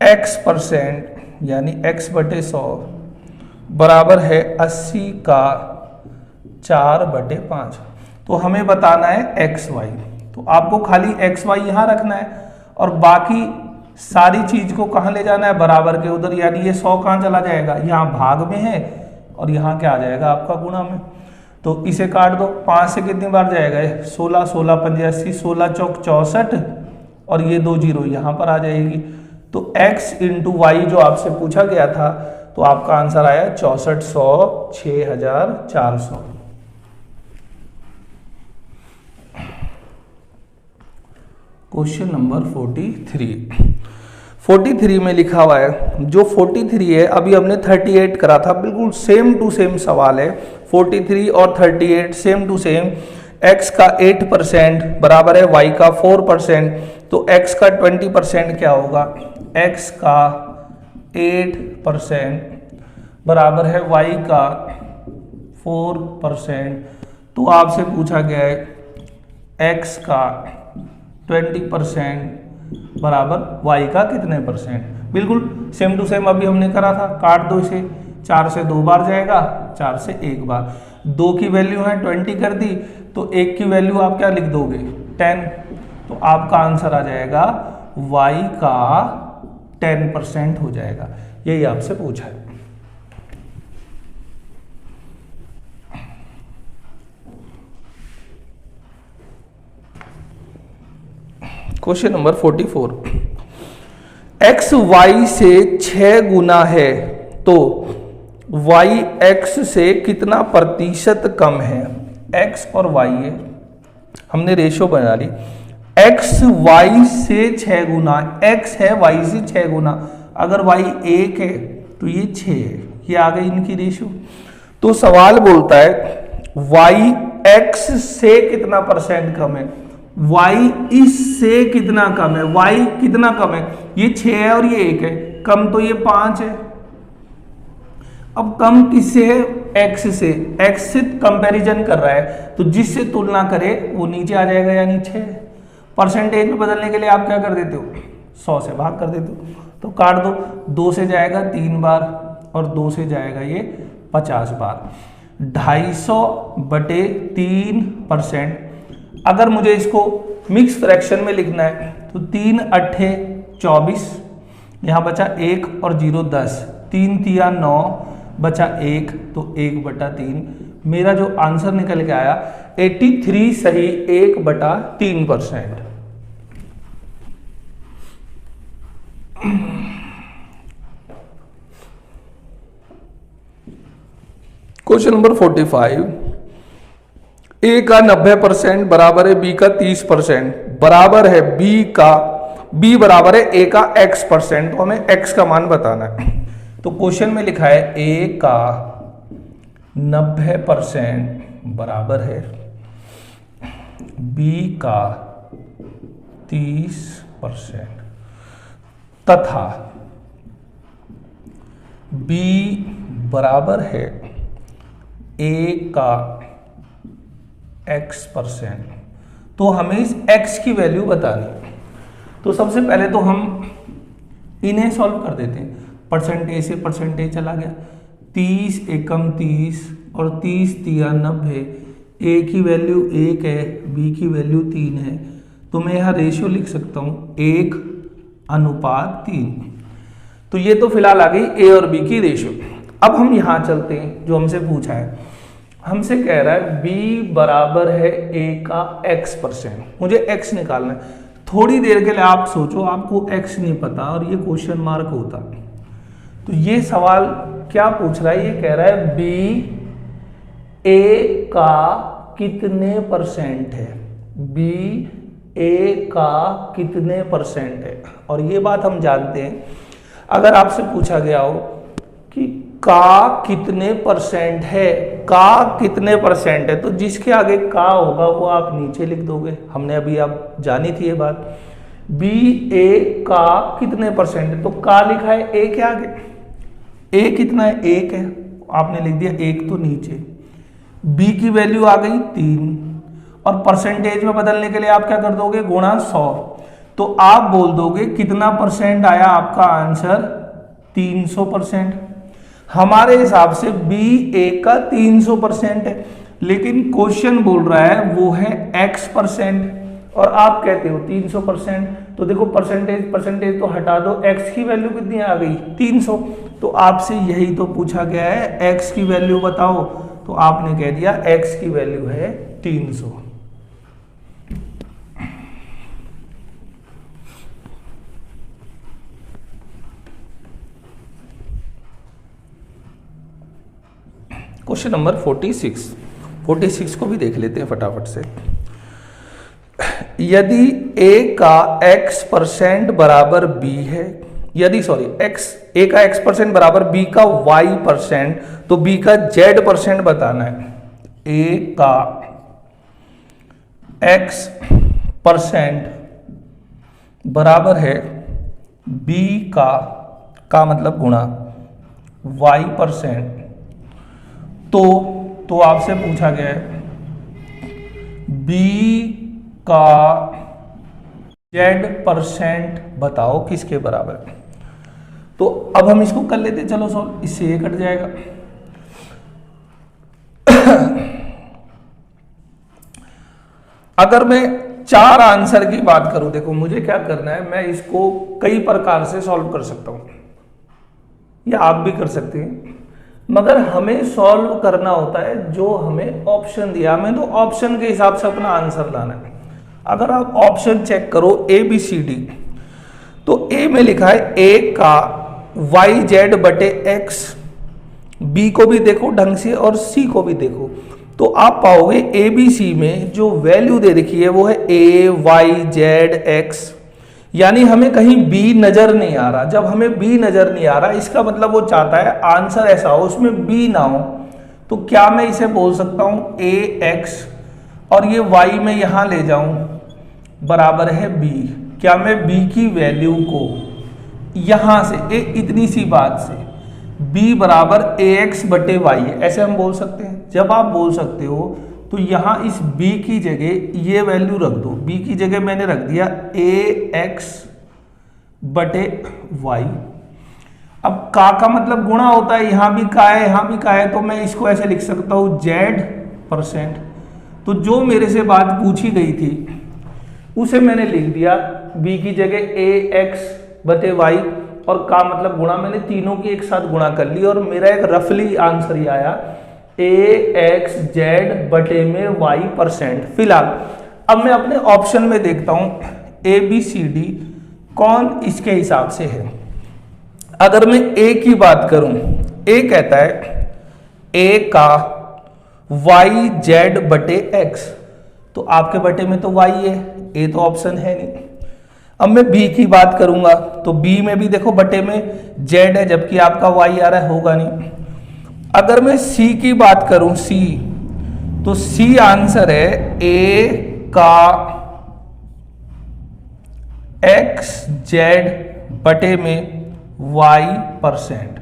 x% यानी x/100 बराबर है 80 का 4/5। तो हमें बताना है xy। तो आपको खाली xy यहाँ रखना है और बाकी सारी चीज को कहाँ ले जाना है, बराबर के उधर। यानी ये 100 कहाँ चला जाएगा, यहाँ भाग में है और यहाँ क्या आ जाएगा आपका गुणा में। तो इसे काट दो, 5 से कितनी बार जाएगा, 16, 16 पंजे 80, 16 चौक 64 और ये 2 जीरो यहाँ पर आ जाएगी। तो x इंटू वाई जो आपसे पूछा गया था, तो आपका आंसर आया 6400 6400। क्वेश्चन नंबर 43 में लिखा हुआ है, जो 43 है अभी हमने 38 करा था, बिल्कुल सेम टू सेम सवाल है। 43 और 38 सेम टू सेम। x का 8% बराबर है y का 4%। तो x का 20% क्या होगा, x का 8% बराबर है y का 4%। तो आपसे पूछा गया है x का 20% बराबर y का कितने %। बिल्कुल सेम टू सेम अभी हमने करा था। काट दो इसे, 4 से 2 बार जाएगा, 4 से 1 बार। 2 की वैल्यू है 20 कर दी, तो 1 की वैल्यू आप क्या लिख दोगे, 10। तो आपका आंसर आ जाएगा y का 10% हो जाएगा। यही आपसे पूछा है। क्वेश्चन नंबर 44, x y से 6 गुना है तो y x से कितना प्रतिशत कम है। x और y है, हमने रेशो बना ली। x y से 6 गुना, x है y से 6 गुना। अगर y 1 है तो ये 6 है, ये आ गई इनकी रेशो। तो सवाल बोलता है y x से कितना % कम है, y इससे कितना कम है। y कितना कम है, ये 6 है और ये 1 है, कम तो ये 5 है। अब कम किससे है, x से। x से कंपैरिजन कर रहा है, तो जिससे तुलना करे वो नीचे आ जाएगा, यानी 6। परसेंटेज में बदलने के लिए आप क्या कर देते हो, 100 से भाग कर देते हो। तो काट दो, 2 से जाएगा 3 बार और 2 से जाएगा ये 50 बार। 250/3%। अगर मुझे इसको मिक्स फ्रैक्शन में लिखना है तो 3 अट्ठे 24, यहाँ बचा 1 और 0 10, 3 तिया 9 बचा 1, तो 1/3। मेरा जो आंसर निकल के आया 83 सही 1/3%। क्वेश्चन नंबर 45, a का 90% बराबर है b का 30%, बराबर है b बराबर है a का x%। तो हमें x का मान बताना है। तो क्वेश्चन में लिखा है a का 90% बराबर है b का 30% तथा b बराबर है a का x%। तो हमें इस x की वैल्यू बतानी है। तो सबसे पहले तो हम इन्हें सॉल्व कर देते हैं। परसेंटेज से परसेंटेज चला गया, 30 एकम 30 और 30 तिया 90। a की वैल्यू 1 है, b की वैल्यू 3 है। तो मैं यहाँ रेशियो लिख सकता हूँ 1:3। तो ये तो फिलहाल आ गई a और b की रेशियो। अब हम यहाँ चलते हैं, जो हमसे पूछा है। हमसे कह रहा है b बराबर है a का x%। मुझे x निकालना है। थोड़ी देर के लिए आप सोचो, आपको x नहीं पता और ये क्वेश्चन मार्क होता, तो ये सवाल क्या पूछ रहा है, ये कह रहा है b a का कितने % है, b a का कितने % है। और ये बात हम जानते हैं, अगर आपसे पूछा गया हो कि का कितने परसेंट है, का कितने परसेंट है, तो जिसके आगे का होगा वो आप नीचे लिख दोगे। हमने अभी आप जानी थी ये बात। बी ए का कितने परसेंट है, तो का लिखा है ए के आगे, ए कितना है, 1 है, आपने लिख दिया 1 तो नीचे। बी की वैल्यू आ गई 3, और परसेंटेज में बदलने के लिए आप क्या कर दोगे, गुणा 100। तो आप बोल दोगे कितना परसेंट आया आपका आंसर, 300%। हमारे हिसाब से बी ए का 300% है, लेकिन क्वेश्चन बोल रहा है वो है x%, और आप कहते हो 300%। तो देखो परसेंटेज तो हटा दो, x की वैल्यू कितनी आ गई, 300। तो आपसे यही तो पूछा गया है, x की वैल्यू बताओ, तो आपने कह दिया x की वैल्यू है 300। क्वेश्चन नंबर 46 को भी देख लेते हैं फटाफट से। यदि a का x% बराबर b है, यदि a का x% बराबर b का y%, तो b का z% बताना है। a का x% बराबर है b का मतलब गुणा y%, तो आपसे पूछा गया है b का z% बताओ किसके बराबर है। तो अब हम इसको कर लेते, चलो सॉल्व, इससे ये कट जाएगा। अगर मैं 4 आंसर की बात करूं, देखो मुझे क्या करना है, मैं इसको कई प्रकार से सॉल्व कर सकता हूं, या आप भी कर सकते हैं, मगर हमें सॉल्व करना होता है जो हमें ऑप्शन दिया, हमें तो ऑप्शन के हिसाब से अपना आंसर लाना है। अगर आप ऑप्शन चेक करो A B C D, तो A में लिखा है A का YZ/X, B को भी देखो ढंग से और C को भी देखो, तो आप पाओगे ABC में जो वैल्यू दे रखी है वो है AYZX, यानी हमें कहीं B नजर नहीं आ रहा। जब हमें B नजर नहीं आ रहा, इसका मतलब वो चाहता है आंसर ऐसा हो उसमें B ना हो। तो क्या मैं इसे बोल सकता हूं AX, और ये Y में यहां ले जाऊं बराबर है B। क्या मैं B की वैल्यू को यहां से इतनी सी बात से B बराबर AX/Y है, ऐसे हम बोल सकते हैं। जब आप बोल सकते हो तो यहां इस B की जगह ये वैल्यू रख दो। B की जगह मैंने रख दिया AX/Y। अब का मतलब गुणा होता है, यहां भी का है यहां भी का है, तो मैं इसको ऐसे लिख सकता हूं Z%। तो जो मेरे से बात पूछी गई थी उसे मैंने लिख दिया, B की जगह AX/Y, और का मतलब गुणा, मैंने तीनों की एक साथ गुणा कर ली, और मेरा एक रफली आंसर ही आया AXZ/Y%। फिलहाल अब मैं अपने ऑप्शन में देखता हूं ABCD कौन इसके हिसाब से है। अगर मैं A की बात करूं, A कहता है A का YZ/X, तो आपके बटे में तो Y है, A तो ऑप्शन है नहीं। अब मैं B की बात करूंगा तो B में भी देखो बटे में Z है, जबकि आपका Y आ रहा है, होगा नहीं। अगर मैं C की बात करूं, C, तो C आंसर है A का XZ/Y%।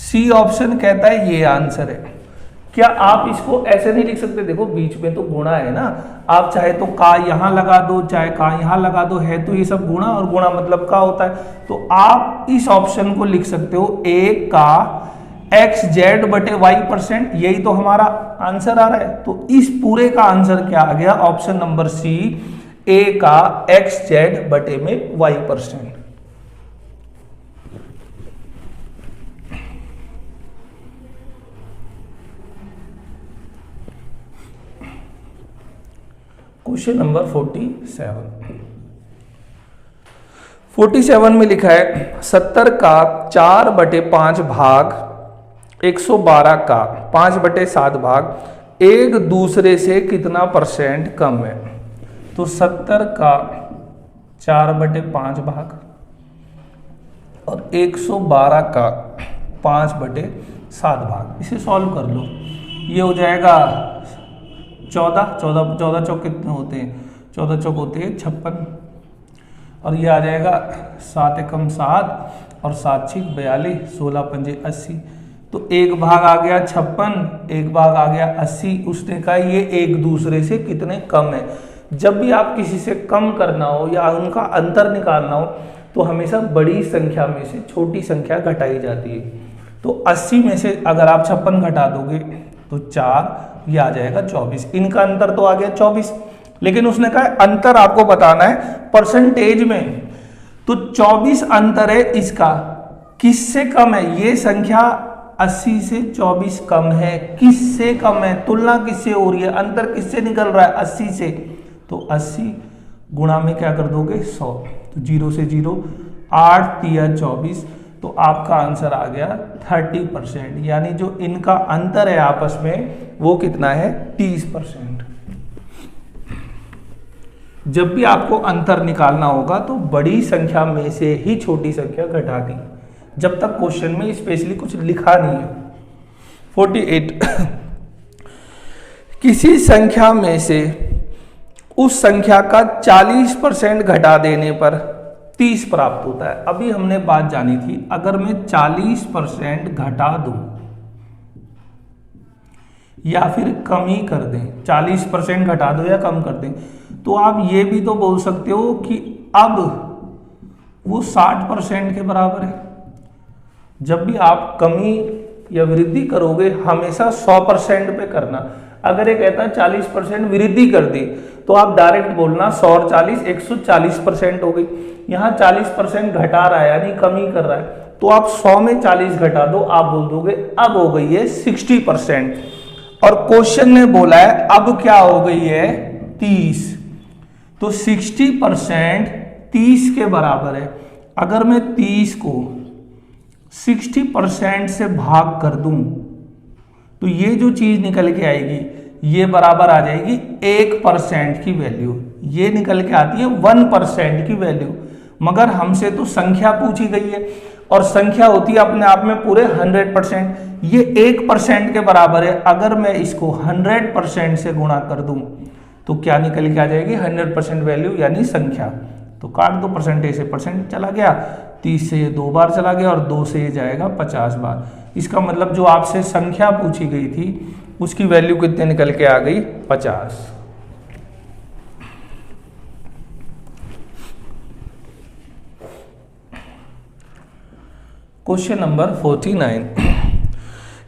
C ऑप्शन कहता है ये आंसर है। क्या आप इसको ऐसे नहीं लिख सकते, देखो बीच में तो गुणा है ना, आप चाहे तो का यहां लगा दो चाहे का यहां लगा दो, है तो ये सब गुणा, और गुणा मतलब का होता है। तो आप इस ऑप्शन को लिख सकते हो A का XZ/Y%, यही तो हमारा आंसर आ रहा है। तो इस पूरे का आंसर क्या आ गया, ऑप्शन नंबर C, A का XZ/Y%। क्वेश्चन नंबर 47 में लिखा है 70 का 4/5 भाग 112 का 5/7 भाग एक दूसरे से कितना % कम है। तो 70 का 4/5 भाग और 112 का 5/7 भाग। इसे सॉल्व कर लो, ये हो जाएगा 14 चौक कितने होते हैं, 14 चौक होते हैं 56, और ये आ जाएगा 7 एकम 7 और 7 6 42, 16 पंजे 80। तो एक भाग आ गया 56, एक भाग आ गया 80। उसने कहा ये एक दूसरे से कितने कम है। जब भी आप किसी से कम करना हो या उनका अंतर निकालना हो तो हमेशा बड़ी संख्या में से छोटी संख्या घटाई जाती है। तो 80 में से अगर आप 56 घटा दोगे तो 4, ये आ जाएगा 24। इनका अंतर तो आ गया 24, लेकिन उसने कहा अंतर आपको बताना है परसेंटेज में। तो 24 अंतर है इसका, किससे कम है? ये संख्या 80 से 24 कम है। किससे कम है? तुलना किससे हो रही है? अंतर किससे निकल रहा है? 80 से। तो 80 गुणा में क्या कर दोगे 100, तो 0 से 0, 8 तिया 24, तो आपका आंसर आ गया 30%। यानी जो इनका अंतर है आपस में वो कितना है? 30%। जब भी आपको अंतर निकालना होगा तो बड़ी संख्या में से ही छोटी संख्या घटानी, जब तक क्वेश्चन में स्पेशली कुछ लिखा नहीं है। 48 किसी संख्या में से उस संख्या का 40% घटा देने पर 30 प्राप्त होता है। अभी हमने बात जानी थी, अगर मैं 40% घटा दूं या फिर कम ही कर दें, 40% घटा दो या कम कर दें, तो आप ये भी तो बोल सकते हो कि अब वो 60% के बराबर है। जब भी आप कमी या वृद्धि करोगे हमेशा 100% पे करना। अगर ये कहता है 40% वृद्धि कर दी तो आप डायरेक्ट बोलना 100 और 40 140% हो गई। यहाँ 40% घटा रहा है यानी कमी कर रहा है, तो आप 100 में 40 घटा दो, आप बोल दोगे अब हो गई है 60%। और क्वेश्चन ने बोला है अब क्या हो गई है 30, तो 60% 30 के बराबर है। अगर मैं 30 को 60% से भाग कर दूं तो ये जो चीज निकल के आएगी ये बराबर आ जाएगी 1% की वैल्यू, ये निकल के आती है 1% की वैल्यू। मगर हमसे तो संख्या पूछी गई है और संख्या होती है अपने आप में पूरे 100%, ये 1% के बराबर है। अगर मैं इसको 100% से गुणा कर दूं तो क्या निकल के आ जाएगी 100% वैल्यू यानी संख्या। तो काट दो, परसेंटेज से परसेंट चला गया, 30 से ये 2 बार चला गया और 2 से ये जाएगा 50 बार। इसका मतलब जो आपसे संख्या पूछी गई थी उसकी वैल्यू कितने निकल के आ गई 50। क्वेश्चन नंबर 49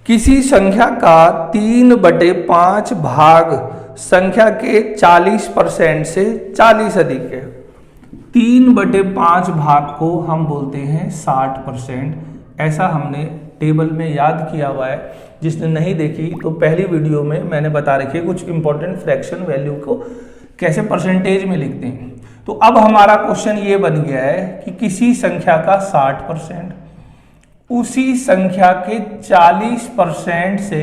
किसी संख्या का 3/5 भाग संख्या के 40% से 40 अधिक है। 3/5 भाग को हम बोलते हैं 60%। ऐसा हमने टेबल में याद किया हुआ है, जिसने नहीं देखी तो पहली वीडियो में मैंने बता रखी है कुछ इंपॉर्टेंट फ्रैक्शन वैल्यू को कैसे परसेंटेज में लिखते हैं। तो अब हमारा क्वेश्चन ये बन गया है कि किसी संख्या का 60% उसी संख्या के 40% से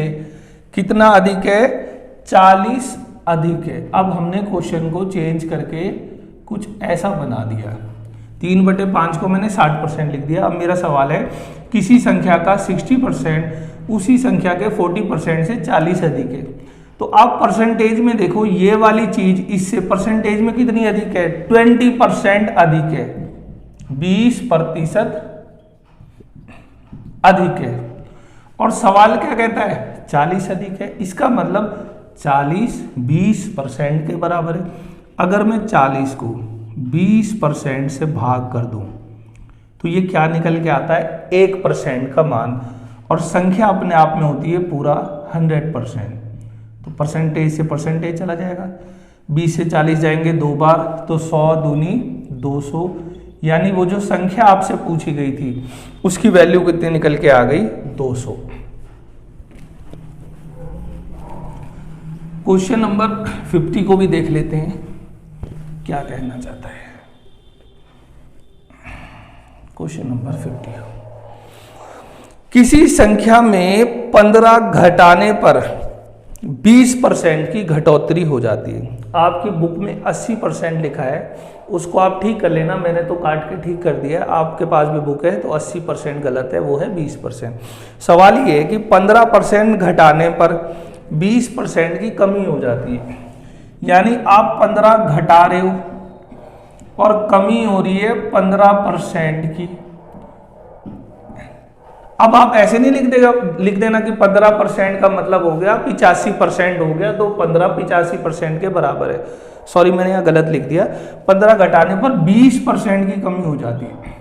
कितना अधिक है? 40 अधिक है। अब हमने क्वेश्चन को चेंज करके कुछ ऐसा बना दिया, 3/5 को मैंने 60% लिख दिया। अब मेरा सवाल है किसी संख्या का 60% उसी संख्या के 40% से 40 अधिक है। तो आप परसेंटेज में देखो ये वाली चीज इससे परसेंटेज में कितनी अधिक है? 20% अधिक है, 20% अधिक है। और सवाल क्या कहता है? 40 अधिक है। इसका मतलब 40 20% के बराबर है। अगर मैं 40 को 20% से भाग कर दूं तो ये क्या निकल के आता है? 1% का मान। और संख्या अपने आप में होती है पूरा 100%, तो परसेंटेज से परसेंटेज चला जाएगा। 20 से 40 जाएंगे 2 बार, तो 100 दूनी 200, यानी वो जो संख्या आपसे पूछी गई थी उसकी वैल्यू कितनी निकल के आ गई? 200। क्वेश्चन नंबर 50 को भी देख लेते हैं क्या कहना चाहता है। क्वेश्चन नंबर 50 किसी संख्या में 15 घटाने पर 20% की घटोतरी हो जाती है। आपकी बुक में 80% लिखा है, उसको आप ठीक कर लेना, मैंने तो काट के ठीक कर दिया है, आपके पास भी बुक है तो 80% गलत है, वो है 20%। सवाल ये है कि 15% घटाने पर 20% की कमी हो जाती है, यानी आप 15 घटा रहे हो और कमी हो रही है 15% की। अब आप ऐसे नहीं लिख देना कि 15% का मतलब हो गया 85% हो गया, तो 15 85% के बराबर है। सॉरी, मैंने यहाँ गलत लिख दिया, 15 घटाने पर 20% की कमी हो जाती है।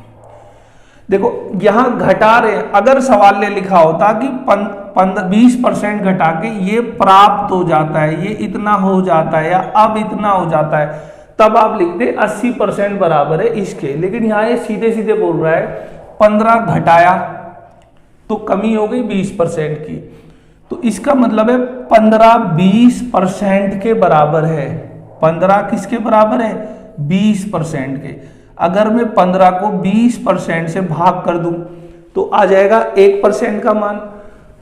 देखो यहां घटा रहे, अगर सवाल ने लिखा होता कि 20% घटा के ये प्राप्त हो जाता है, ये इतना हो जाता है या अब इतना हो जाता है, तब आप लिखते 80% बराबर है इसके। लेकिन यहाँ ये सीधे सीधे बोल रहा है 15 घटाया तो कमी हो गई 20% की, तो इसका मतलब है 15 20% के बराबर है। 15 किसके बराबर है? 20% के। अगर मैं 15 को 20% से भाग कर दूं तो आ जाएगा 1% का मान।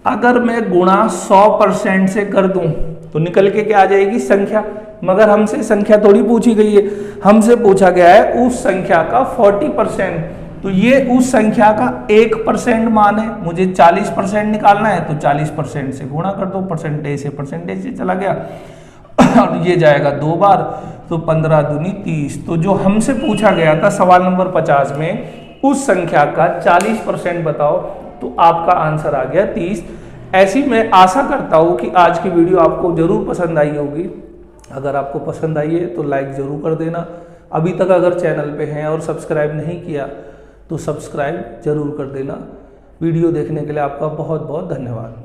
अगर मैं गुणा 100% से कर दूं तो निकल के क्या आ जाएगी? संख्या। मगर हमसे संख्या थोड़ी पूछी गई है, हमसे पूछा गया है उस संख्या का 40%, तो ये उस संख्या का 1% मान है। मुझे 40% निकालना है तो 40% से गुणा कर दो, परसेंटेज से चला गया और ये जाएगा 2 बार, तो 15 दूनी 30। तो जो हमसे पूछा गया था सवाल नंबर 50 में, उस संख्या का 40% बताओ, तो आपका आंसर आ गया 30। ऐसी मैं आशा करता हूँ कि आज की वीडियो आपको जरूर पसंद आई होगी। अगर आपको पसंद आई है तो लाइक ज़रूर कर देना। अभी तक अगर चैनल पे हैं और सब्सक्राइब नहीं किया तो सब्सक्राइब जरूर कर देना। वीडियो देखने के लिए आपका बहुत बहुत धन्यवाद।